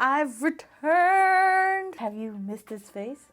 I've returned. Have you missed his face?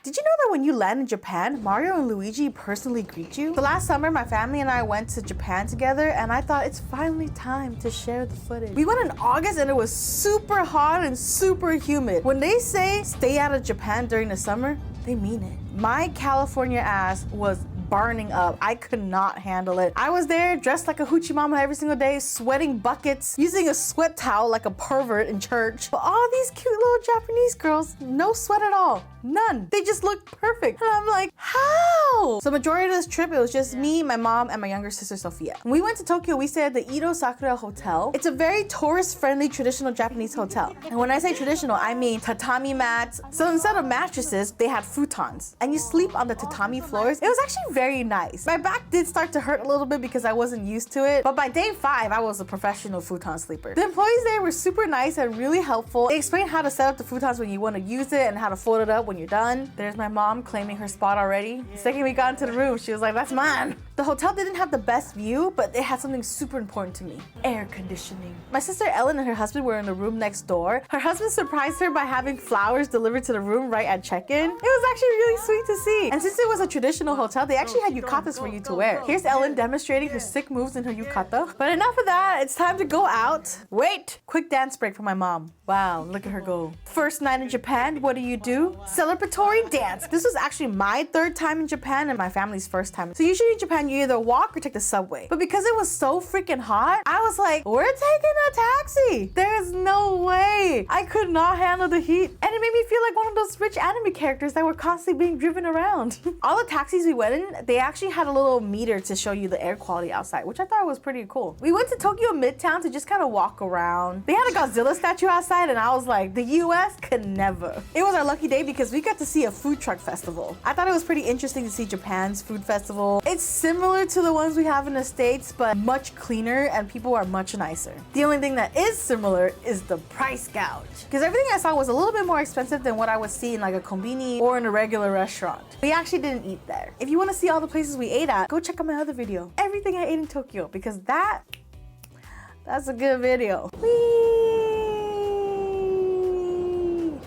Did you know that when you land in Japan, Mario and Luigi personally greet you? The last summer, my family and I went to Japan together, and I thought it's finally time to share the footage. We went in August and it was super hot and super humid. When they say stay out of Japan during the summer, they mean it. My California ass was burning up. I could not handle it. I was there dressed like a hoochie mama every single day, sweating buckets, using a sweat towel like a pervert in church. But all these cute little Japanese girls, no sweat at all. None. They just looked perfect. And I'm like, how? So majority of this trip, it was just me, my mom, and my younger sister, Sophia. When we went to Tokyo, we stayed at the Ito Sakura Hotel. It's a very tourist-friendly, traditional Japanese hotel. And when I say traditional, I mean tatami mats. So instead of mattresses, they had futons. And you sleep on the tatami floors. It was actually very nice. My back did start to hurt a little bit because I wasn't used to it. But by day 5, I was a professional futon sleeper. The employees there were super nice and really helpful. They explained how to set up the futons when you want to use it and how to fold it up when you're done. There's my mom claiming her spot already. The second we got into the room, she was like, that's mine. The hotel didn't have the best view, but it had something super important to me. Air conditioning. My sister Ellen and her husband were in the room next door. Her husband surprised her by having flowers delivered to the room right at check-in. It was actually really sweet to see. And since it was a traditional hotel, they actually had yukatas for you to wear. Here's Ellen demonstrating her sick moves in her yukata. But enough of that, it's time to go out. Wait! Quick dance break for my mom. Wow, look at her go. First night in Japan, what do? Celebratory dance. This was actually my 3rd time in Japan and my family's 1st time. So usually in Japan, you either walk or take the subway. But because it was so freaking hot, I was like, we're taking a taxi. There's no way. I could not handle the heat. And it made me feel like one of those rich anime characters that were constantly being driven around. All the taxis we went in, they actually had a little meter to show you the air quality outside, which I thought was pretty cool. We went to Tokyo Midtown to just kind of walk around. They had a Godzilla statue outside and I was like, the US could never. It was our lucky day because we got to see a food truck festival. I thought it was pretty interesting to see Japan's food festival. It's similar to the ones we have in the States, but much cleaner and people are much nicer. The only thing that is similar is the price gouge. Because everything I saw was a little bit more expensive than what I would see in like a konbini or in a regular restaurant. We actually didn't eat there. If you want to see all the places we ate at, go check out my other video. Everything I ate in Tokyo, because that's a good video.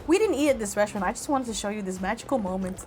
We didn't eat at this restaurant. I just wanted to show you this magical moment.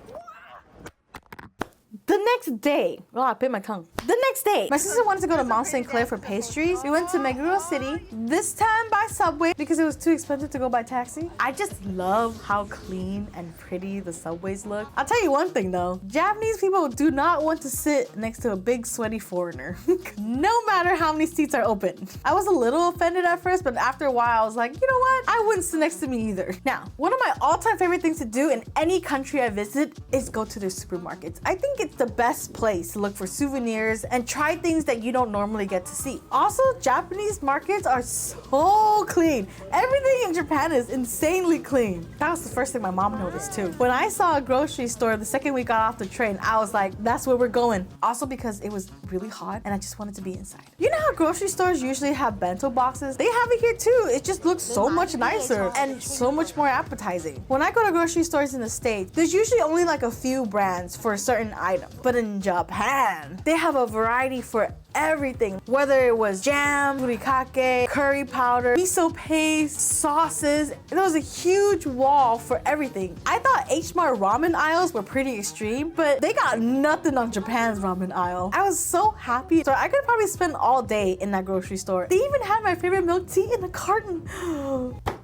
The next day, oh, I bit my tongue. The next day, my sister wanted to go to Mont St. Clair for pastries. We went to Meguro City, this time by subway because it was too expensive to go by taxi. I just love how clean and pretty the subways look. I'll tell you one thing though, Japanese people do not want to sit next to a big sweaty foreigner, no matter how many seats are open. I was a little offended at first, but after a while I was like, you know what? I wouldn't sit next to me either. Now, one of my all-time favorite things to do in any country I visit is go to their supermarkets. I think it's the best place to look for souvenirs and try things that you don't normally get to see. Also, Japanese markets are so clean. Everything in Japan is insanely clean. That was the first thing my mom noticed too. When I saw a grocery store the second we got off the train, I was like, that's where we're going. Also because it was really hot and I just wanted to be inside. You know how grocery stores usually have bento boxes? They have it here too. It just looks so much nicer and so much more appetizing. When I go to grocery stores in the States, there's usually only like a few brands for a certain item. But in Japan, they have a variety for everything, whether it was jam, furikake, curry powder, miso paste, sauces. There was a huge wall for everything. I thought H Mart ramen aisles were pretty extreme, but they got nothing on Japan's ramen aisle. I was so happy. So I could probably spend all day in that grocery store. They even had my favorite milk tea in a carton.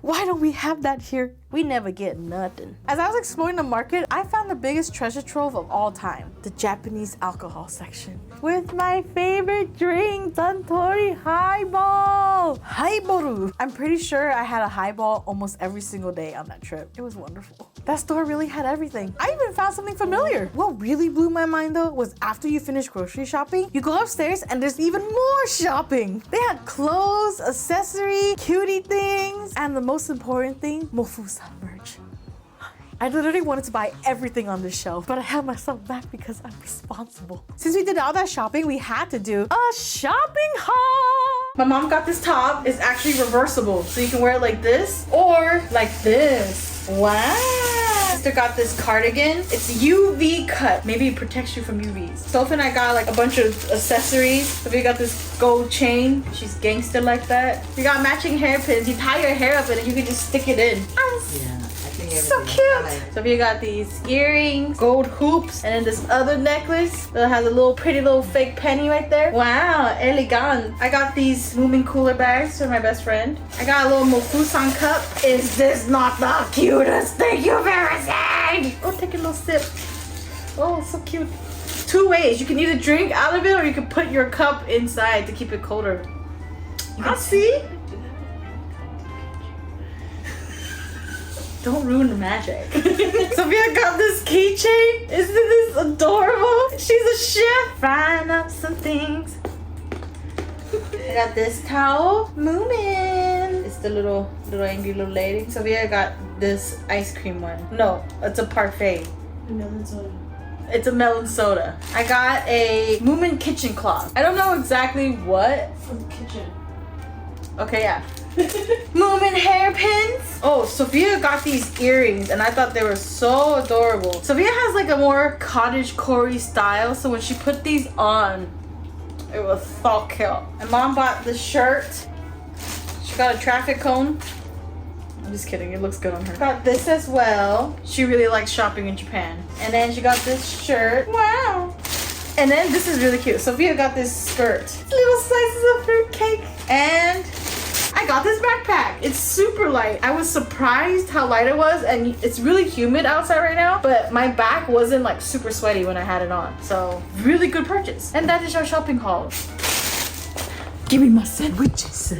Why don't we have that here? We never get nothing. As I was exploring the market, I found the biggest treasure trove of all time, the Japanese alcohol section. With my favorite drink, Suntory Highball! Highball! I'm pretty sure I had a highball almost every single day on that trip. It was wonderful. That store really had everything. I even found something familiar. What really blew my mind though was after you finish grocery shopping, you go upstairs and there's even more shopping. They had clothes, accessory, cutie things, and the most important thing, Mofusa merch. I literally wanted to buy everything on this shelf, but I held myself back because I'm responsible. Since we did all that shopping, we had to do a shopping haul. My mom got this top. It's actually reversible, so you can wear it like this or like this. Wow. sister got this cardigan. It's UV cut. Maybe it protects you from UVs. Sophie and I got like a bunch of accessories. Sophia got this gold chain. She's gangster like that. We got matching hairpins. You tie your hair up in it, you can just stick it in. So cute. Sophia got these earrings, gold hoops, and then this other necklace that has a little pretty little fake penny right there. Wow, elegant. I got these Moomin cooler bags for my best friend. I got a little Mofusan cup. Is this not the cutest thing you've ever seen? Oh, take a little sip. Oh, so cute. 2 ways. You can either drink out of it or you can put your cup inside to keep it colder. I'll see. Don't ruin the magic. Sophia got this keychain. Isn't this adorable? She's a chef. Frying up some things. I got this towel. Moomin. It's the little angry little lady. Sophia got this ice cream one. No, it's a parfait. Melon soda. It's a melon soda. I got a Moomin kitchen cloth. I don't know exactly what. From the kitchen. Okay, yeah. Moomin hairpins. Oh, Sophia got these earrings and I thought they were so adorable. Sophia has like a more cottage core style, so when she put these on, it was so cute. And mom bought this shirt. She got a traffic cone. I'm just kidding, it looks good on her. Got this as well. She really likes shopping in Japan. And then she got this shirt. Wow. And then this is really cute. Sophia got this skirt. Little slices of fruit cake. And I got this backpack. It's super light. I was surprised how light it was, and it's really humid outside right now, but my back wasn't like super sweaty when I had it on. So really good purchase. And that is our shopping haul. Give me my sandwiches.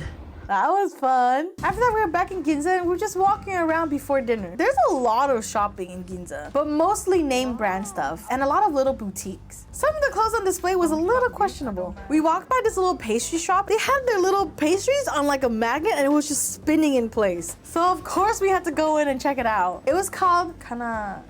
That was fun. After that, we were back in Ginza and we were just walking around before dinner. There's a lot of shopping in Ginza, but mostly name brand stuff and a lot of little boutiques. Some of the clothes on display was a little questionable. We walked by this little pastry shop. They had their little pastries on like a magnet and it was just spinning in place. So of course we had to go in and check it out. It was called Kana.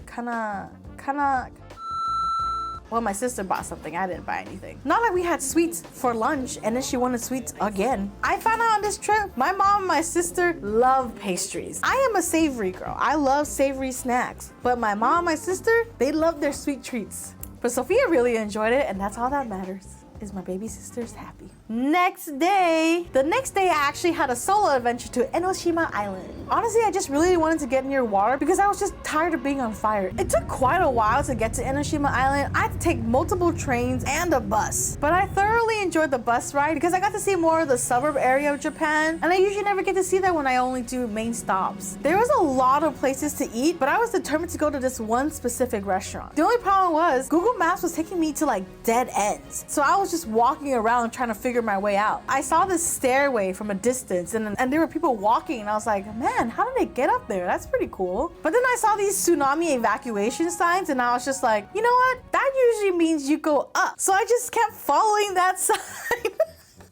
Well, my sister bought something. I didn't buy anything. Not like we had sweets for lunch and then she wanted sweets again. I found out on this trip, my mom and my sister love pastries. I am a savory girl. I love savory snacks. But my mom and my sister, they love their sweet treats. But Sophia really enjoyed it and that's all that matters. Is my baby sister's happy. The next day, I actually had a solo adventure to Enoshima Island. Honestly, I just really wanted to get near water because I was just tired of being on fire. It took quite a while to get to Enoshima Island. I had to take multiple trains and a bus. But I thoroughly enjoyed the bus ride because I got to see more of the suburb area of Japan. And I usually never get to see that when I only do main stops. There was a lot of places to eat, but I was determined to go to this one specific restaurant. The only problem was Google Maps was taking me to like dead ends. So I was just walking around trying to figure my way out. I saw this stairway from a distance and there were people walking and I was like, man, how did they get up there? That's pretty cool. But then I saw these tsunami evacuation signs and I was just like, you know what? That usually means you go up. So I just kept following that sign.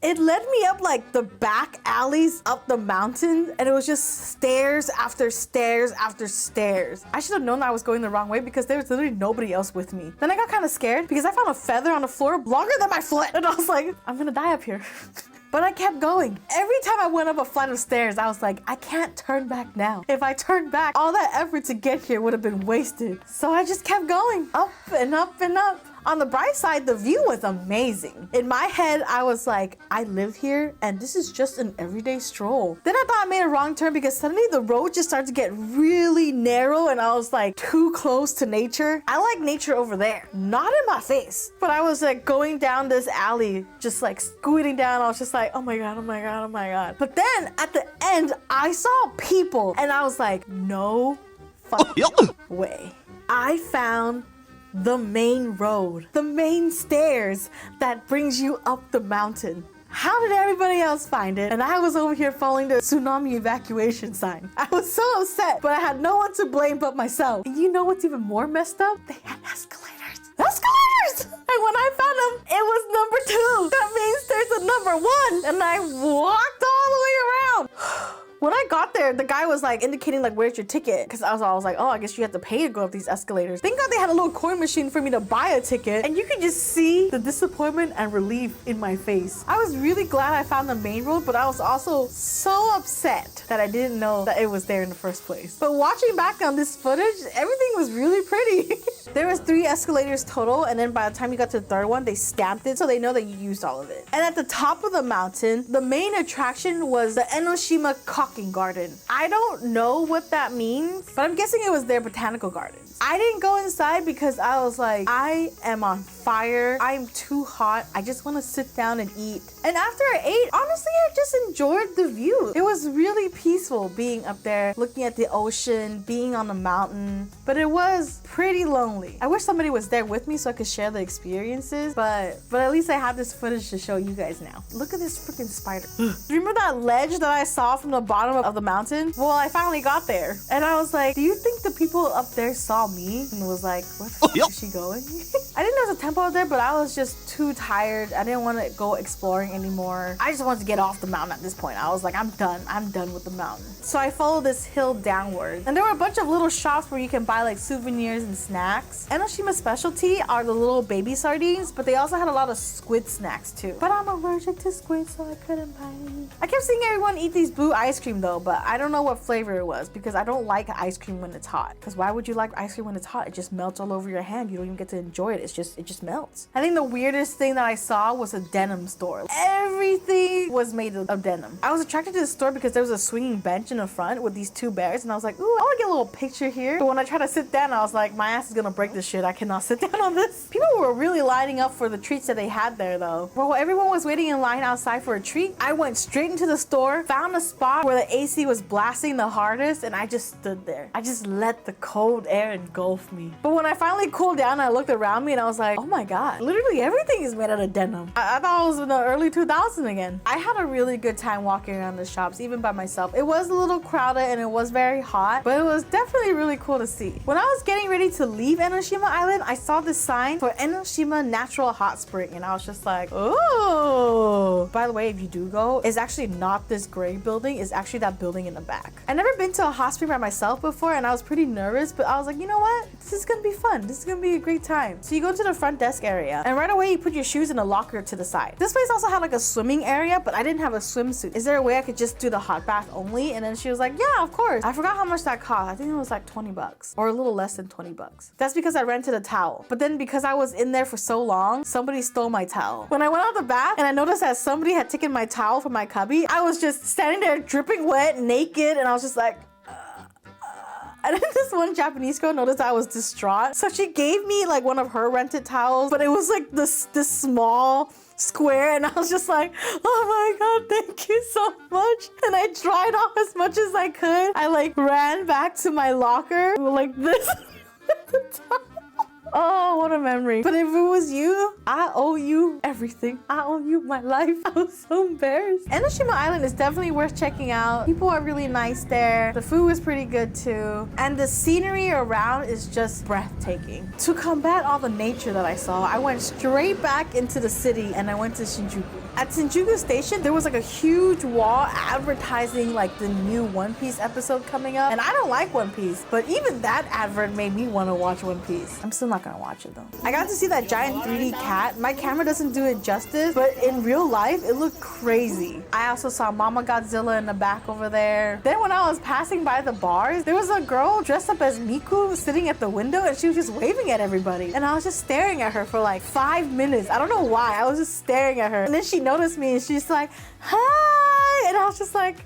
It led me up like the back alleys up the mountain and it was just stairs after stairs after stairs. I should have known that I was going the wrong way because there was literally nobody else with me. Then I got kind of scared because I found a feather on the floor longer than my foot and I was like, I'm gonna die up here. But I kept going. Every time I went up a flight of stairs, I was like, I can't turn back now. If I turned back, all that effort to get here would have been wasted. So I just kept going up and up and up. On the bright side, the view was amazing. In my head, I was like, I live here and this is just an everyday stroll. Then I thought I made a wrong turn because suddenly the road just started to get really narrow and I was like too close to nature. I like nature over there, not in my face. But I was like going down this alley, just like scooting down. I was just like, oh my God, oh my God, oh my God. But then at the end, I saw people and I was like, no fucking way. I found the main road, the main stairs that brings you up the mountain. How did everybody else find it? And I was over here following the tsunami evacuation sign. I was so upset, but I had no one to blame but myself. And you know what's even more messed up? They had escalators. Escalators! And when I found them, it was number 2. That means there's a number 1. And I walked all the way around. When I got there, the guy was like indicating like, where's your ticket? Because I was like, oh, I guess you have to pay to go up these escalators. Thank God they had a little coin machine for me to buy a ticket. And you could just see the disappointment and relief in my face. I was really glad I found the main road, but I was also so upset that I didn't know that it was there in the first place. But watching back on this footage, everything was really pretty. There was 3 escalators total, and then by the time you got to the third one, they stamped it so they know that you used all of it. And at the top of the mountain, the main attraction was the Enoshima Cocking Garden. I don't know what that means, but I'm guessing it was their botanical gardens. I didn't go inside because I was like, I am on fire. I'm too hot. I just want to sit down and eat. And after I ate, honestly, I just enjoyed the view. It was really peaceful being up there, looking at the ocean, being on the mountain, but it was pretty lonely. I wish somebody was there with me so I could share the experiences, but at least I have this footage to show you guys now. Look at this freaking spider. Remember that ledge that I saw from the bottom of the mountain? Well, I finally got there. And I was like, do you think the people up there saw me? And was like, where the fuck is she going? I didn't know there was a temple out there, but I was just too tired. I didn't want to go exploring anymore. I just wanted to get off the mountain at this point. I was like, I'm done. I'm done with the mountain. So I followed this hill downward. And there were a bunch of little shops where you can buy like souvenirs and snacks. Enoshima's specialty are the little baby sardines, but they also had a lot of squid snacks too. But I'm allergic to squid, so I couldn't buy any. I kept seeing everyone eat these blue ice cream though, but I don't know what flavor it was because I don't like ice cream when it's hot. Because why would you like ice cream when it's hot? It just melts all over your hand. You don't even get to enjoy it. It just melts. I think the weirdest thing that I saw was a denim store. Everything was made of denim. I was attracted to the store because there was a swinging bench in the front with these 2 bears, and I was like, ooh, I want to get a little picture here. But when I tried to sit down, I was like, my ass is gonna break this shit. I cannot sit down on this. People were really lining up for the treats that they had there though. While everyone was waiting in line outside for a treat, I went straight into the store, found a spot where the AC was blasting the hardest, and I just stood there. I just let the cold air engulf me. But when I finally cooled down, I looked around me and I was like, oh my God, literally everything is made out of denim. I thought I was in the early 2000s again. I had a really good time walking around the shops, even by myself. It was a little crowded and it was very hot, but it was definitely really cool to see. When I was getting ready to leave Enoshima Island, I saw this sign for Enoshima Natural Hot Spring, and I was just like, oh. By the way, if you do go, it's actually not this gray building, it's actually that building in the back. I've never been to a hot spring by myself before, and I was pretty nervous, but I was like, you know what? This is gonna be fun. This is gonna be a great time. So you go to the front desk area, and right away you put your shoes in a locker to the side. This place also had like a swimming area, but I didn't have a swimsuit. Is there a way I could just do the hot bath only? And then she was like, yeah, of course. I forgot how much that cost. I think it was like 20 bucks or a little less than 20 bucks. That's because I rented a towel. But then because I was in there for so long, somebody stole my towel. When I went out the bath and I noticed that somebody had taken my towel from my cubby, I was just standing there dripping wet, naked, and I was just like, and then this one Japanese girl noticed I was distraught. So she gave me like one of her rented towels, but it was like this small square, and I was just like, oh my God, thank you so much. And I dried off as much as I could. I like ran back to my locker like this. Oh, what a memory. But if it was you, I owe you everything. I owe you my life. I was so embarrassed. Enoshima Island is definitely worth checking out. People are really nice there. The food was pretty good too. And the scenery around is just breathtaking. To combat all the nature that I saw, I went straight back into the city and I went to Shinjuku. At Shinjuku Station, there was like a huge wall advertising like the new One Piece episode coming up. And I don't like One Piece, but even that advert made me want to watch One Piece. I'm still not gonna watch it though. I got to see that giant 3D cat. My camera doesn't do it justice, but in real life, it looked crazy. I also saw Mama Godzilla in the back over there. Then when I was passing by the bars, there was a girl dressed up as Miku sitting at the window, and she was just waving at everybody. And I was just staring at her for like 5 minutes. I don't know why. I was just staring at her. And then she noticed me and she's like, hi. And I was just like,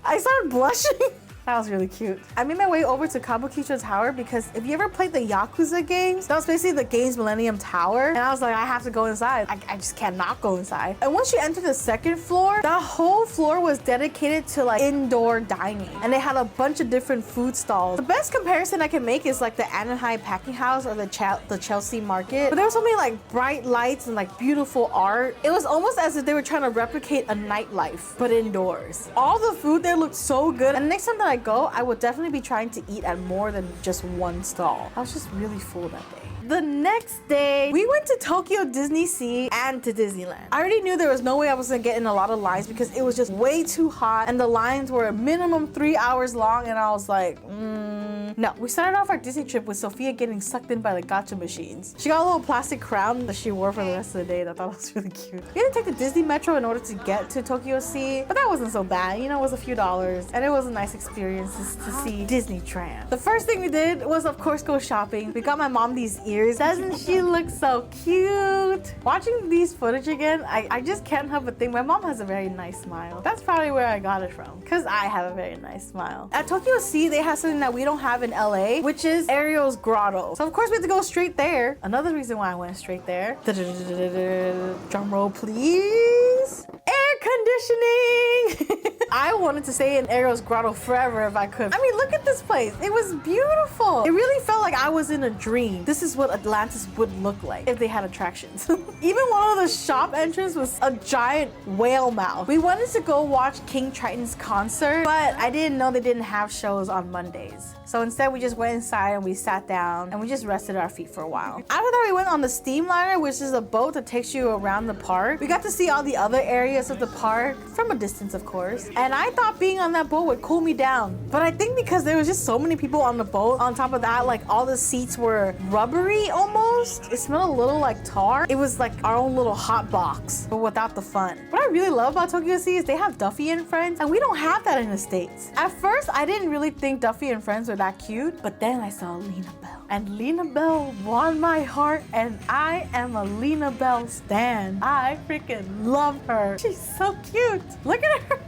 I started blushing. That was really cute. I made my way over to Kabukicho Tower because if you ever played the Yakuza games, that was basically the game's Millennium Tower. And I was like, I have to go inside. I just cannot go inside. And once you enter the second floor, that whole floor was dedicated to like indoor dining. And they had a bunch of different food stalls. The best comparison I can make is like the Anaheim Packing House or the Chelsea Market. But there was so many like bright lights and like beautiful art. It was almost as if they were trying to replicate a nightlife, but indoors. All the food there looked so good. And the next time that I go, I would definitely be trying to eat at more than just one stall. I was just really full that day. The next day, we went to Tokyo Disney Sea and to Disneyland. I already knew there was no way I was gonna get in a lot of lines because it was just way too hot and the lines were a minimum 3 hours long, and I was like, no. We started off our Disney trip with Sophia getting sucked in by the gacha machines. She got a little plastic crown that she wore for the rest of the day that I thought was really cute. We had to take the Disney Metro in order to get to Tokyo Sea, but that wasn't so bad. You know, it was a few dollars and it was a nice experience to see Disney Tram. The first thing we did was, of course, go shopping. We got my mom these ears. Doesn't she look so cute? Watching these footage again, I just can't help but think my mom has a very nice smile. That's probably where I got it from, because I have a very nice smile. At Tokyo Sea, they have something that we don't have in LA, which is Ariel's Grotto. So of course we had to go straight there. Another reason why I went straight there. Drum roll, please. Air conditioning. I wanted to stay in Ariel's Grotto forever if I could. I mean, look at this place. It was beautiful. It really felt like I was in a dream. This is what Atlantis would look like if they had attractions. Even one of the shop entrances was a giant whale mouth. We wanted to go watch King Triton's concert, but I didn't know they didn't have shows on Mondays. So instead we just went inside and we sat down and we just rested our feet for a while. After that, we went on the Steamliner, which is a boat that takes you around the park. We got to see all the other areas of the park from a distance, of course. And I thought being on that boat would cool me down. But I think because there was just so many people on the boat, on top of that, like all the seats were rubbery almost. It smelled a little like tar. It was like our own little hot box, but without the fun. What I really love about Tokyo Sea is they have Duffy and Friends, and we don't have that in the States. At first, I didn't really think Duffy and Friends were that cute, but then I saw Lena Bell. And Lena Bell won my heart, and I am a Lena Bell stan. I freaking love her. She's so cute. Look at her.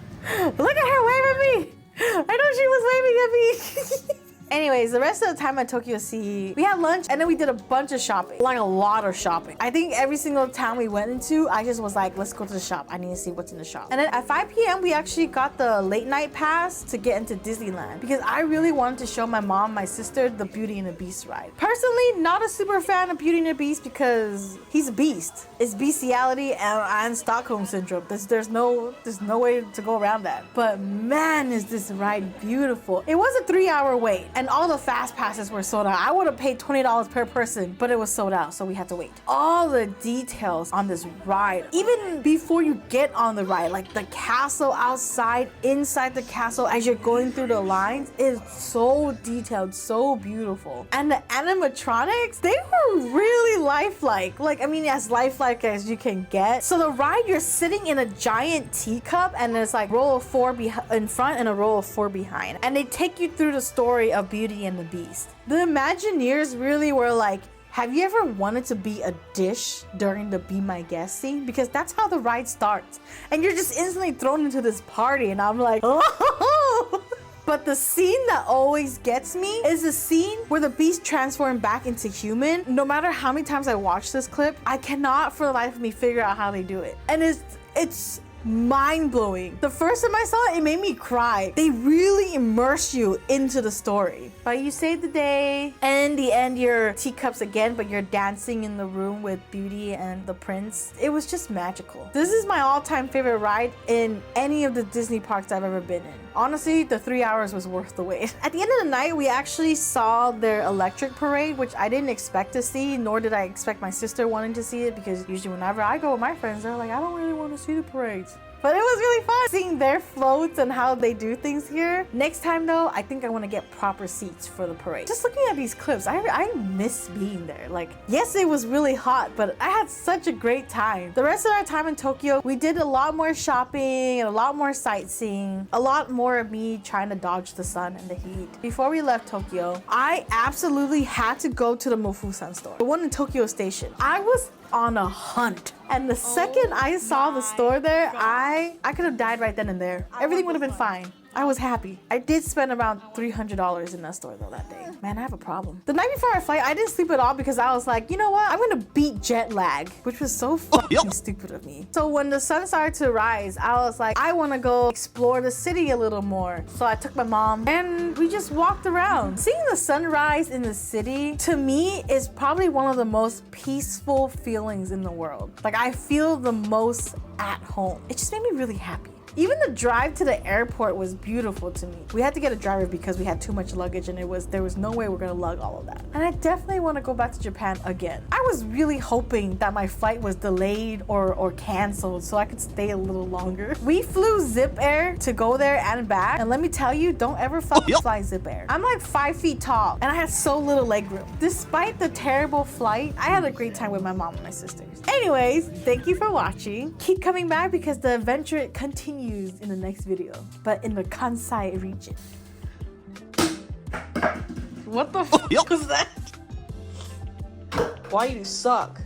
Look at her waving at me. I know she was waving at me. Anyways, the rest of the time at Tokyo Sea, we had lunch and then we did a bunch of shopping, like a lot of shopping. I think every single town we went into, I just was like, let's go to the shop. I need to see what's in the shop. And then at 5 p.m., we actually got the late night pass to get into Disneyland because I really wanted to show my mom, my sister, the Beauty and the Beast ride. Personally, not a super fan of Beauty and the Beast because he's a beast. It's bestiality and Stockholm syndrome. There's no way to go around that. But man, is this ride beautiful. It was a 3-hour wait. And all the fast passes were sold out. I would have paid $20 per person, but it was sold out, so we had to wait. All the details on this ride, even before you get on the ride, like the castle outside, inside the castle, as you're going through the lines, is so detailed, so beautiful. And the animatronics, they were really lifelike. Like, I mean, as lifelike as you can get. So the ride, you're sitting in a giant teacup, and there's like row of 4 in front and a row of 4 behind. And they take you through the story of Beauty and the Beast. The Imagineers really were like, have you ever wanted to be a dish during the Be My Guest scene? Because that's how the ride starts. And you're just instantly thrown into this party and I'm like, oh! But the scene that always gets me is the scene where the Beast transformed back into human. No matter how many times I watch this clip, I cannot for the life of me figure out how they do it. And it's mind-blowing. The first time I saw it, it made me cry. They really immerse you into the story. But you save the day, and in the end, you're teacups again, but you're dancing in the room with Beauty and the Prince. It was just magical. This is my all-time favorite ride in any of the Disney parks I've ever been in. Honestly, the 3 hours was worth the wait. At the end of the night, we actually saw their electric parade, which I didn't expect to see, nor did I expect my sister wanting to see it, because usually whenever I go with my friends, they're like, I don't really want to see the parades. But it was really fun seeing their floats and how they do things here. Next time though, I think I want to get proper seats for the parade. Just looking at these clips, I miss being there. Like, yes, it was really hot, but I had such a great time. The rest of our time in Tokyo, we did a lot more shopping and a lot more sightseeing, a lot more of me trying to dodge the sun and the heat. Before we left Tokyo, I absolutely had to go to the Mofusan store, the one in Tokyo Station. I was on a hunt. And the second I saw the store there, I could have died right then and there. Everything would have been fine. I was happy. I did spend around $300 in that store though that day. Man, I have a problem. The night before our flight, I didn't sleep at all because I was like, you know what? I'm gonna beat jet lag, which was so fucking stupid of me. So when the sun started to rise, I was like, I wanna go explore the city a little more. So I took my mom and we just walked around. Seeing the sunrise in the city, to me, is probably one of the most peaceful feelings in the world. Like, I feel the most at home. It just made me really happy. Even the drive to the airport was beautiful to me. We had to get a driver because we had too much luggage and there was no way we're gonna lug all of that. And I definitely want to go back to Japan again. I was really hoping that my flight was delayed or canceled so I could stay a little longer. We flew Zip Air to go there and back, and let me tell you, don't ever fly Zip Air. I'm like 5 feet tall and I had so little leg room. Despite the terrible flight, I had a great time with my mom and my sisters. Anyways, thank you for watching. Keep coming back because the adventure continues in the next video, but in the Kansai region. What the fuck was that? Why you suck?